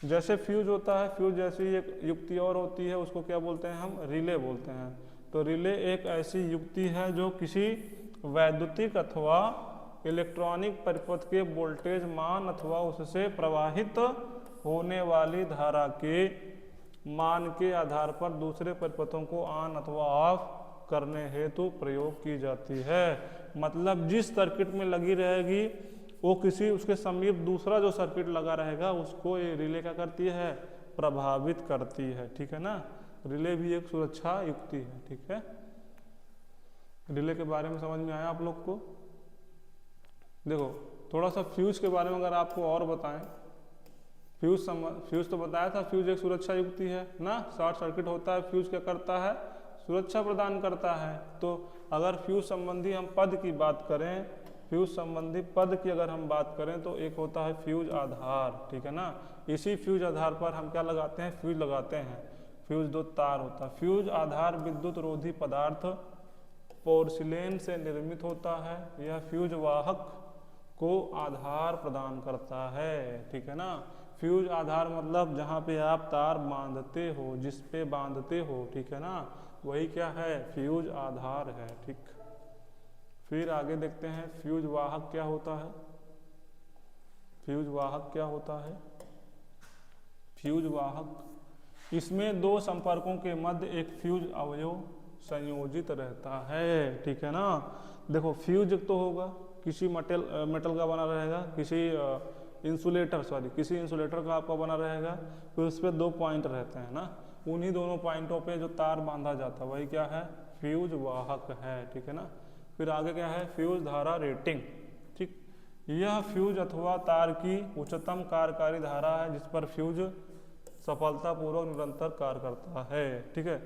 जैसे फ्यूज होता है, फ्यूज जैसी एक युक्ति और होती है, उसको क्या बोलते हैं हम? रिले बोलते हैं। तो रिले एक ऐसी युक्ति है जो किसी वैद्युतिक अथवा इलेक्ट्रॉनिक परिपथ के वोल्टेज मान अथवा उससे प्रवाहित होने वाली धारा के मान के आधार पर दूसरे परिपथों को ऑन अथवा ऑफ करने हेतु प्रयोग की जाती है। मतलब जिस सर्किट में लगी रहेगी वो किसी उसके समीप दूसरा जो सर्किट लगा रहेगा उसको ये रिले क्या करती है? प्रभावित करती है, ठीक है ना। रिले भी एक सुरक्षा युक्ति है, ठीक है। रिले के बारे में समझ में आया आप लोग को? देखो, थोड़ा सा फ्यूज के बारे में अगर आपको और बताएं। फ्यूज तो बताया था, फ्यूज एक सुरक्षा युक्ति है ना। शॉर्ट सर्किट होता है, फ्यूज क्या करता है? सुरक्षा प्रदान करता है। तो अगर फ्यूज संबंधी हम पद की बात करें, फ्यूज संबंधी पद की अगर हम बात करें तो एक होता है फ्यूज आधार, ठीक है ना। इसी फ्यूज आधार पर हम क्या लगाते हैं? फ्यूज लगाते हैं। फ्यूज दो तार होता है। फ्यूज आधार विद्युत रोधी पदार्थ पोर्सिलेन से निर्मित होता है। यह फ्यूज वाहक को आधार प्रदान करता है, ठीक है ना। फ्यूज आधार मतलब जहाँ पे आप तार बांधते हो, जिस पे बांधते हो, ठीक है ना, वही क्या है, फ्यूज आधार है, ठीक। फिर आगे देखते हैं फ्यूज वाहक क्या होता है। फ्यूज वाहक क्या होता है? फ्यूज वाहक, इसमें दो संपर्कों के मध्य एक फ्यूज अवयव संयोजित रहता है, ठीक है ना। देखो फ्यूज तो होगा, किसी मेटल का बना रहेगा, किसी इंसुलेटर का आपका बना रहेगा, फिर उस पर दो पॉइंट रहते हैं ना, उन्हीं दोनों पॉइंटों पे जो तार बांधा जाता है वही क्या है, फ्यूज वाहक है, ठीक है ना। फिर आगे क्या है, फ्यूज धारा रेटिंग, ठीक। यह फ्यूज अथवा तार की उच्चतम कार्यकारी धारा है जिस पर फ्यूज सफलतापूर्वक निरंतर कार्य करता है, ठीक है।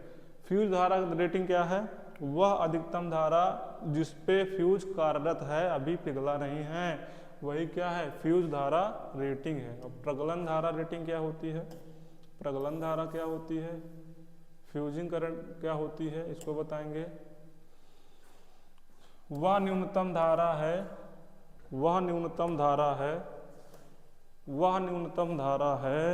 फ्यूज धारा रेटिंग क्या है? वह अधिकतम धारा जिस पे फ्यूज कार्यरत है, अभी पिघला नहीं है, वही क्या है, फ्यूज धारा रेटिंग है। अब प्रगलन धारा रेटिंग क्या होती है? प्रगलन धारा क्या होती है? फ्यूजिंग करंट क्या होती है, इसको बताएंगे। वह न्यूनतम धारा है, वह न्यूनतम धारा है, वह न्यूनतम धारा है,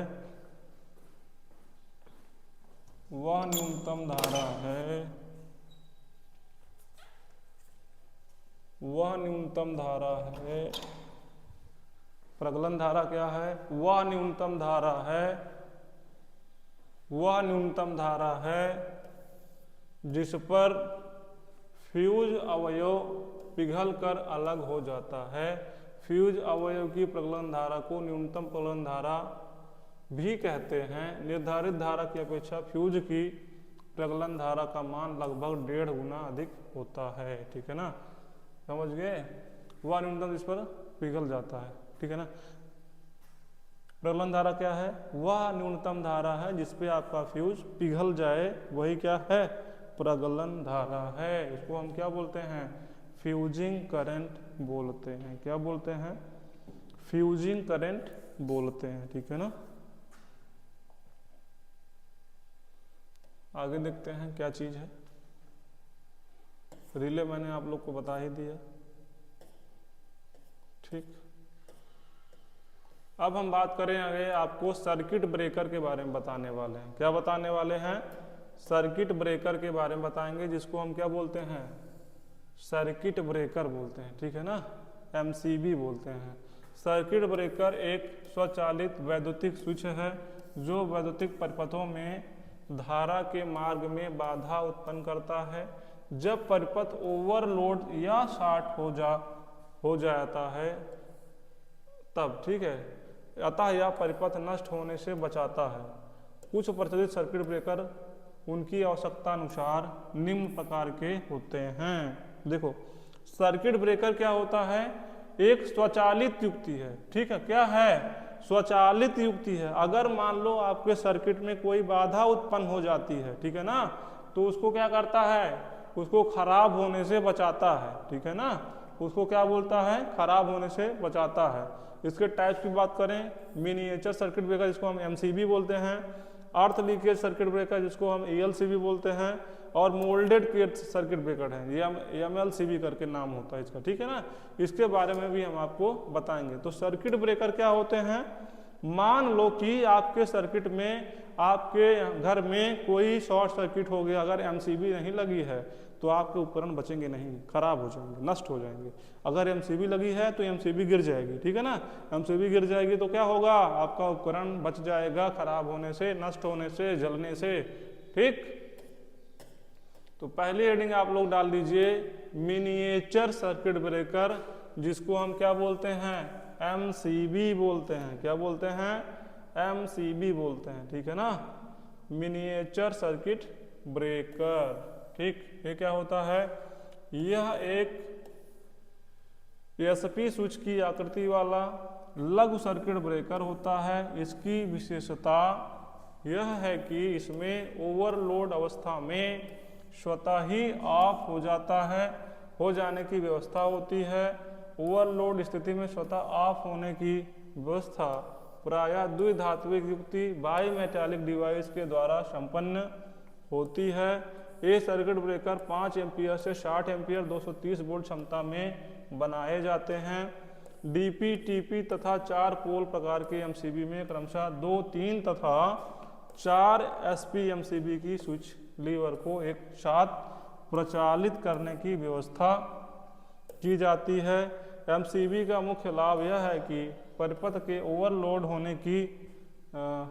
वह न्यूनतम धारा है, वह न्यूनतम धारा है। प्रगलन धारा क्या है? वह न्यूनतम धारा है, वह न्यूनतम धारा है जिस पर फ्यूज अवयव पिघल कर अलग हो जाता है। फ्यूज अवयव की प्रगलन धारा को न्यूनतम प्रगलन धारा भी कहते हैं। निर्धारित धारा की अपेक्षा फ्यूज की प्रगलन धारा का मान लगभग 1.5 गुना अधिक होता है, ठीक है ना, समझ गए। वह न्यूनतम जिस पर पिघल जाता है, ठीक है ना। प्रगलन धारा क्या है? वह न्यूनतम धारा है जिस पे आपका फ्यूज पिघल जाए, वही क्या है, प्रगलन धारा है। इसको हम क्या बोलते हैं? फ्यूजिंग करंट बोलते हैं। क्या बोलते हैं? फ्यूजिंग करंट बोलते हैं, ठीक है ना। आगे देखते हैं क्या चीज है। रिले मैंने आप लोग को बता ही दिया, ठीक। अब हम बात करें आगे, आपको सर्किट ब्रेकर के बारे में बताने वाले हैं। क्या बताने वाले हैं? सर्किट ब्रेकर के बारे में बताएंगे, जिसको हम क्या बोलते हैं, सर्किट ब्रेकर बोलते हैं, ठीक है ना, एमसीबी बोलते हैं। सर्किट ब्रेकर एक स्वचालित वैद्युतिक स्विच है जो वैद्युतिक परिपथों में धारा के मार्ग में बाधा उत्पन्न करता है। जब परिपथ ओवरलोड या शॉर्ट हो जाता है तब, ठीक है, अतः यह परिपथ नष्ट होने से बचाता है। कुछ प्रचलित सर्किट ब्रेकर उनकी आवश्यकता अनुसार निम्न प्रकार के होते हैं। देखो सर्किट ब्रेकर क्या होता है? एक स्वचालित युक्ति है, ठीक है। क्या है? स्वचालित युक्ति है। अगर मान लो आपके सर्किट में कोई बाधा उत्पन्न हो जाती है, ठीक है ना, तो उसको क्या करता है? उसको खराब होने से बचाता है, ठीक है ना। उसको क्या बोलता है? खराब होने से बचाता है। इसके टाइप्स की बात करें, मिनिएचर सर्किट ब्रेकर जिसको हम एमसीबी बोलते हैं, अर्थ लीकेज सर्किट ब्रेकर जिसको हम एएलसीबी बोलते हैं, और मोल्डेड केज सर्किट ब्रेकर है, ये एमएलसीबी करके नाम होता है इसका, ठीक है ना। इसके बारे में भी हम आपको बताएंगे। तो सर्किट ब्रेकर क्या होते हैं? मान लो कि आपके सर्किट में, आपके घर में कोई शॉर्ट सर्किट हो गया, अगर एमसीबी नहीं लगी है तो आपके उपकरण बचेंगे नहीं, खराब हो जाएंगे, नष्ट हो जाएंगे। अगर एमसीबी लगी है तो एमसीबी गिर जाएगी, ठीक है ना। एमसीबी गिर जाएगी तो क्या होगा? आपका उपकरण बच जाएगा खराब होने से, नष्ट होने से, जलने से, ठीक। तो पहली हेडिंग आप लोग डाल दीजिए मिनिएचर सर्किट ब्रेकर, जिसको हम क्या बोलते हैं? एमसीबी बोलते हैं। क्या बोलते हैं? एमसीबी बोलते हैं, ठीक है ना, मिनिएचर सर्किट ब्रेकर, ठीक। ये क्या होता है? यह एक एसपी स्विच की आकृति वाला लघु सर्किट ब्रेकर होता है। इसकी विशेषता यह है कि इसमें ओवरलोड अवस्था में स्वतः ही ऑफ हो जाता है, हो जाने की व्यवस्था होती है। ओवरलोड स्थिति में स्वतः ऑफ होने की व्यवस्था प्रायः द्विधात्विक युक्ति बाई मेटालिक डिवाइस के द्वारा संपन्न होती है। ये सर्किट ब्रेकर 5 एम्पियर से 60 एम्पियर 230 वोल्ट क्षमता में बनाए जाते हैं। डीपी, टीपी तथा 4 पोल प्रकार के एमसीबी में क्रमशः 2, 3 तथा 4 एसपी एमसीबी की स्विच लीवर को एक साथ प्रचालित करने की व्यवस्था की जाती है। एमसीबी का मुख्य लाभ यह है कि परिपथ के ओवरलोड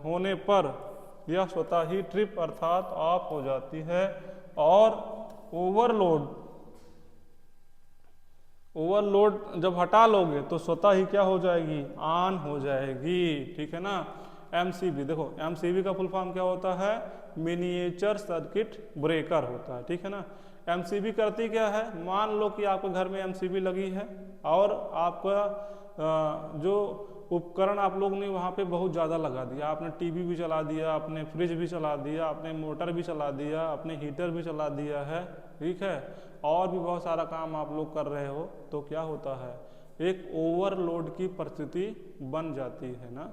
होने पर यह स्वतः ही ट्रिप अर्थात ऑफ हो जाती है और ओवरलोड जब हटा लोगे तो स्वतः ही क्या हो जाएगी, ऑन हो जाएगी। ठीक है ना। एमसीबी, देखो एमसीबी का फुल फॉर्म क्या होता है, मिनिएचर सर्किट ब्रेकर होता है। ठीक है ना। एमसीबी करती क्या है, मान लो कि आपके घर में एमसीबी लगी है और आपका जो उपकरण आप लोग ने वहाँ पे बहुत ज़्यादा लगा दिया, आपने टीवी भी चला दिया, आपने फ्रिज भी चला दिया, आपने मोटर भी चला दिया, आपने हीटर भी चला दिया है। ठीक है। और भी बहुत सारा काम आप लोग कर रहे हो, तो क्या होता है, एक ओवरलोड की परिस्थिति बन जाती है ना।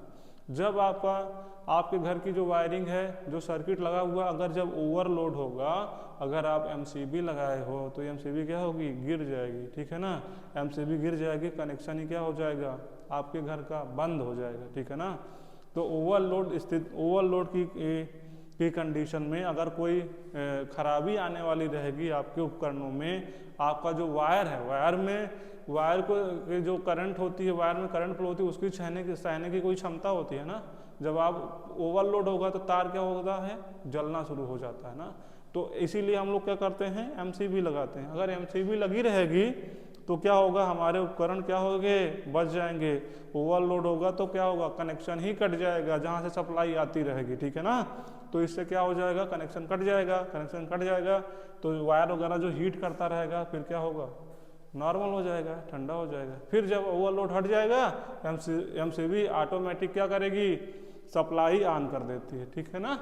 जब आपके घर की जो वायरिंग है, जो सर्किट लगा हुआ, अगर जब ओवरलोड होगा, अगर आप एमसीबी लगाए हो तो एमसीबी क्या होगी, गिर जाएगी। ठीक है ना। एमसीबी गिर जाएगी, कनेक्शन ही क्या हो जाएगा, आपके घर का बंद हो जाएगा। ठीक है ना। तो ओवरलोड की कंडीशन में अगर कोई खराबी आने वाली रहेगी आपके उपकरणों में, आपका जो वायर है, वायर को जो करंट होती है, वायर में करंट फ्लो होती है, उसकी सहने की कोई क्षमता होती है ना। जब आप ओवरलोड होगा तो तार क्या होता है, जलना शुरू हो जाता है ना। तो इसीलिए हम लोग क्या करते हैं, एमसीबी लगाते हैं। अगर एमसीबी लगी रहेगी तो क्या होगा, हमारे उपकरण क्या होंगे, बच जाएंगे। ओवरलोड होगा तो क्या होगा, कनेक्शन ही कट जाएगा जहाँ से सप्लाई आती रहेगी। ठीक है ना। तो इससे क्या हो जाएगा, कनेक्शन कट जाएगा तो वायर वगैरह जो हीट करता रहेगा, फिर क्या होगा, नॉर्मल हो जाएगा, ठंडा हो जाएगा। फिर जब ओवरलोड हट जाएगा, एमसीबी ऑटोमेटिक क्या करेगी, सप्लाई ऑन कर देती है। ठीक है ना।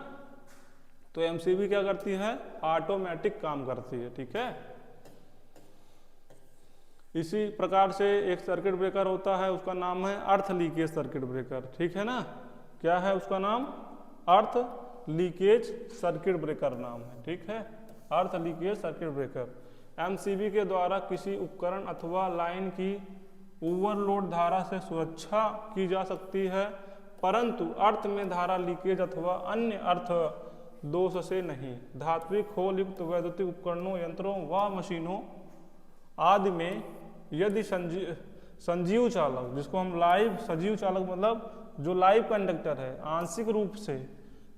तो एमसीबी क्या करती है, ऑटोमेटिक काम करती है। ठीक है। इसी प्रकार से एक सर्किट ब्रेकर होता है, उसका नाम है अर्थ लीकेज सर्किट ब्रेकर। ठीक है ना। क्या है उसका नाम, अर्थ लीकेज सर्किट ब्रेकर नाम है। ठीक है। अर्थ लीकेज सर्किट ब्रेकर एमसीबी के द्वारा किसी उपकरण अथवा लाइन की ओवरलोड धारा से सुरक्षा की जा सकती है, परंतु अर्थ में धारा लीकेज अथवा अन्य अर्थ दोष से नहीं। धात्विक खोल युक्त वैद्युतिक उपकरणों, यंत्रों व मशीनों आदि में यदि संजीव चालक, जिसको हम लाइव सजीव चालक मतलब जो लाइव कंडक्टर है, आंशिक रूप से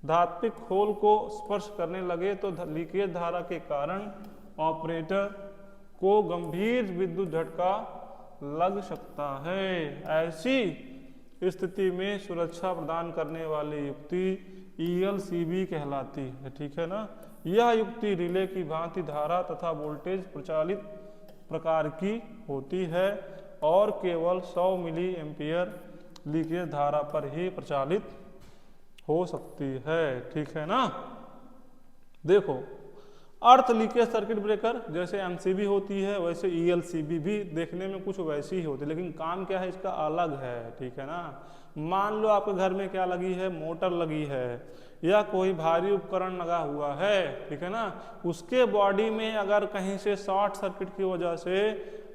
धात्विक खोल को स्पर्श करने लगे तो लीकेज धारा के कारण ऑपरेटर को गंभीर विद्युत झटका लग सकता है। ऐसी स्थिति में सुरक्षा प्रदान करने वाली युक्ति ELCB कहलाती है। ठीक है ना। यह युक्ति रिले की भांति धारा तथा वोल्टेज प्रचालित प्रकार की होती है और केवल 100 मिली एम्पियर लीकेज धारा पर ही प्रचालित हो सकती है। ठीक है ना। देखो, अर्थ लीकेज सर्किट ब्रेकर जैसे एमसीबी होती है, वैसे ELCB भी देखने में कुछ वैसी ही होती है, लेकिन काम क्या है इसका अलग है। ठीक है ना। मान लो आपके घर में क्या लगी है, मोटर लगी है या कोई भारी उपकरण लगा हुआ है। ठीक है ना। उसके बॉडी में अगर कहीं से शॉर्ट सर्किट की वजह से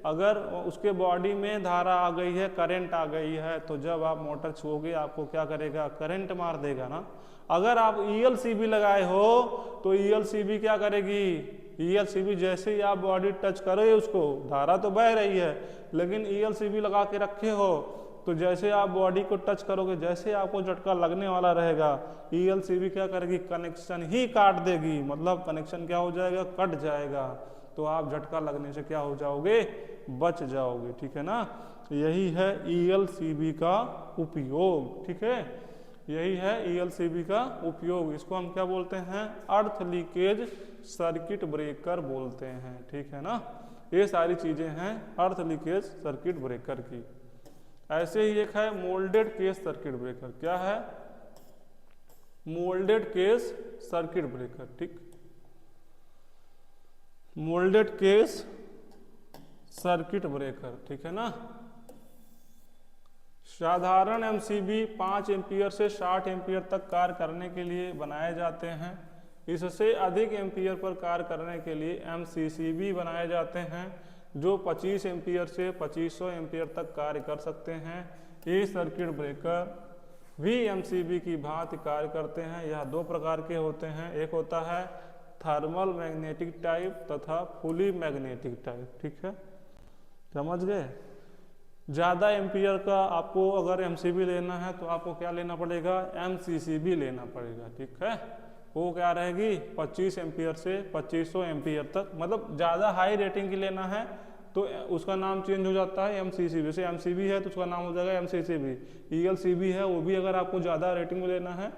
अगर उसके बॉडी में धारा आ गई है, करंट आ गई है, तो जब आप मोटर छुओगे आपको क्या करेगा, करंट मार देगा ना। अगर आप ELCB लगाए हो तो ELCB क्या करेगी, ELCB जैसे ही आप बॉडी टच करोगे उसको, धारा तो बह रही है लेकिन ELCB लगा के रखे हो तो जैसे आप बॉडी को टच करोगे, जैसे आपको झटका लगने वाला रहेगा, ELCB क्या करेगी, कनेक्शन ही काट देगी। मतलब कनेक्शन क्या हो जाएगा, कट जाएगा। तो आप झटका लगने से क्या हो जाओगे, बच जाओगे। ठीक है ना। यही है ELCB का उपयोग। ठीक है। यही है ELCB का उपयोग। इसको हम क्या बोलते हैं, अर्थ लीकेज सर्किट ब्रेकर बोलते हैं। ठीक है ना। ये सारी चीजें हैं अर्थ लीकेज सर्किट ब्रेकर की। ऐसे ही एक है मोल्डेड केस सर्किट ब्रेकर। क्या है, मोल्डेड केस सर्किट ब्रेकर। ठीक, मोल्डेड केस सर्किट ब्रेकर। ठीक है ना। साधारण एमसीबी 5 एम्पीयर से 60 एम्पीयर तक कार्य करने के लिए बनाए जाते हैं। इससे अधिक एम्पीयर पर कार्य करने के लिए एमसीसीबी बनाए जाते हैं, जो 25 एम्पीयर से 2500 एम्पीयर तक कार्य कर सकते हैं। ये सर्किट ब्रेकर भी एमसीबी की भांति कार्य करते हैं। यह दो प्रकार के होते हैं, एक होता है थर्मल मैग्नेटिक टाइप तथा फुली मैग्नेटिक टाइप। ठीक है, समझ गए। ज़्यादा एम्पीयर का आपको अगर एमसीबी लेना है तो आपको क्या लेना पड़ेगा, एमसीसीबी लेना पड़ेगा। ठीक है, वो क्या रहेगी 25 एम्पीयर से 2500 एम्पीयर तक, मतलब ज़्यादा हाई रेटिंग की लेना है तो उसका नाम चेंज हो जाता है एमसीसीबी। जैसे एमसीबी है तो उसका नाम हो जाएगा एमसीसीबी। ईएलसीबी है, वो भी अगर आपको ज़्यादा रेटिंग में लेना है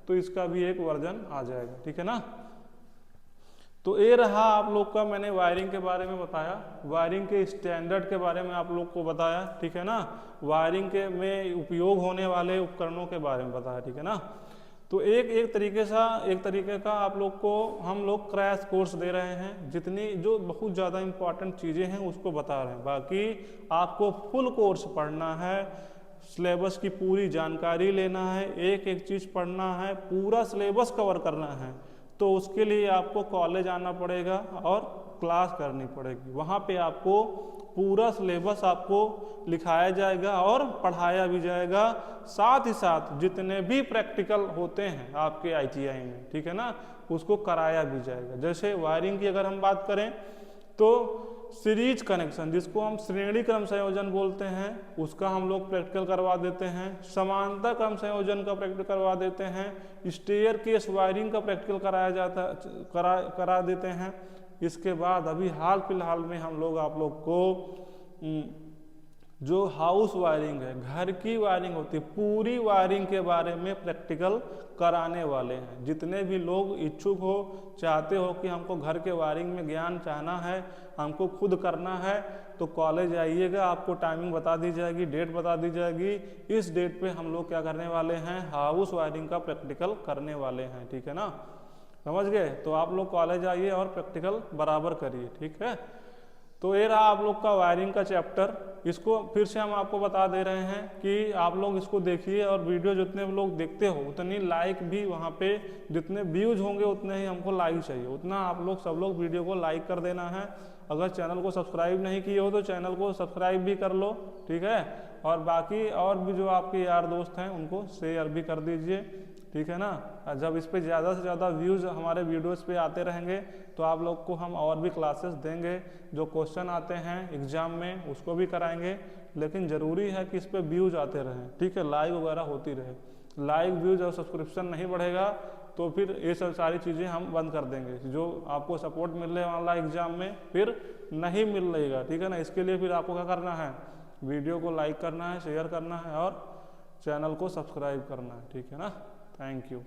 तो इसका भी एक वर्जन आ जाएगा। ठीक है ना। तो ये रहा आप लोग का, मैंने वायरिंग के बारे में बताया, वायरिंग के स्टैंडर्ड के बारे में आप लोग को बताया। ठीक है ना, वायरिंग के में उपयोग होने वाले उपकरणों के बारे में बताया। ठीक है ना। तो एक तरीके का आप लोग को हम लोग क्रैश कोर्स दे रहे हैं, जितनी जो बहुत ज़्यादा इंपॉर्टेंट चीज़ें हैं उसको बता रहे हैं। बाकी आपको फुल कोर्स पढ़ना है, सिलेबस की पूरी जानकारी लेना है, एक एक चीज़ पढ़ना है, पूरा सिलेबस कवर करना है, तो उसके लिए आपको कॉलेज आना पड़ेगा और क्लास करनी पड़ेगी। वहाँ पे आपको पूरा सिलेबस आपको लिखाया जाएगा और पढ़ाया भी जाएगा, साथ ही साथ जितने भी प्रैक्टिकल होते हैं आपके आईटीआई में, ठीक है ना, उसको कराया भी जाएगा। जैसे वायरिंग की अगर हम बात करें तो सीरीज कनेक्शन, जिसको हम श्रेणी क्रम संयोजन बोलते हैं, उसका हम लोग प्रैक्टिकल करवा देते हैं। समांतर क्रम संयोजन का प्रैक्टिकल करवा देते हैं। स्टेयर केस वायरिंग का प्रैक्टिकल करा देते हैं। इसके बाद अभी हाल फिलहाल में हम लोग आप लोग को जो हाउस वायरिंग है, घर की वायरिंग होती है, पूरी वायरिंग के बारे में प्रैक्टिकल कराने वाले हैं। जितने भी लोग इच्छुक हो, चाहते हो कि हमको घर के वायरिंग में ज्ञान चाहना है, हमको खुद करना है, तो कॉलेज आइएगा, आपको टाइमिंग बता दी जाएगी, डेट बता दी जाएगी। इस डेट पे हम लोग क्या करने वाले हैं, हाउस वायरिंग का प्रैक्टिकल करने वाले हैं। ठीक है ना, समझ गए। तो आप लोग कॉलेज आइए और प्रैक्टिकल बराबर करिए। ठीक है, तो ये रहा आप लोग का वायरिंग का चैप्टर। इसको फिर से हम आपको बता दे रहे हैं कि आप लोग इसको देखिए, और वीडियो जितने लोग देखते हो उतनी लाइक भी, वहाँ पे जितने व्यूज होंगे उतने ही हमको लाइक चाहिए, उतना आप लोग सब लोग वीडियो को लाइक कर देना है। अगर चैनल को सब्सक्राइब नहीं किए हो तो चैनल को सब्सक्राइब भी कर लो। ठीक है, और बाकी और भी जो आपके यार दोस्त हैं उनको शेयर भी कर दीजिए। ठीक है ना। जब इस पे ज़्यादा से ज़्यादा व्यूज़ हमारे वीडियोस पे आते रहेंगे तो आप लोग को हम और भी क्लासेस देंगे। जो क्वेश्चन आते हैं एग्ज़ाम में उसको भी कराएंगे, लेकिन ज़रूरी है कि इस पे व्यूज़ आते रहें। ठीक है, लाइक वगैरह होती रहे। लाइक, व्यूज़ और सब्सक्रिप्शन नहीं बढ़ेगा तो फिर ये सब सारी चीज़ें हम बंद कर देंगे। जो आपको सपोर्ट मिलने वाला एग्ज़ाम में फिर नहीं मिल रहेगा। ठीक है ना। इसके लिए फिर आपको क्या करना है, वीडियो को लाइक करना है, शेयर करना है और चैनल को सब्सक्राइब करना है। ठीक है ना। Thank you.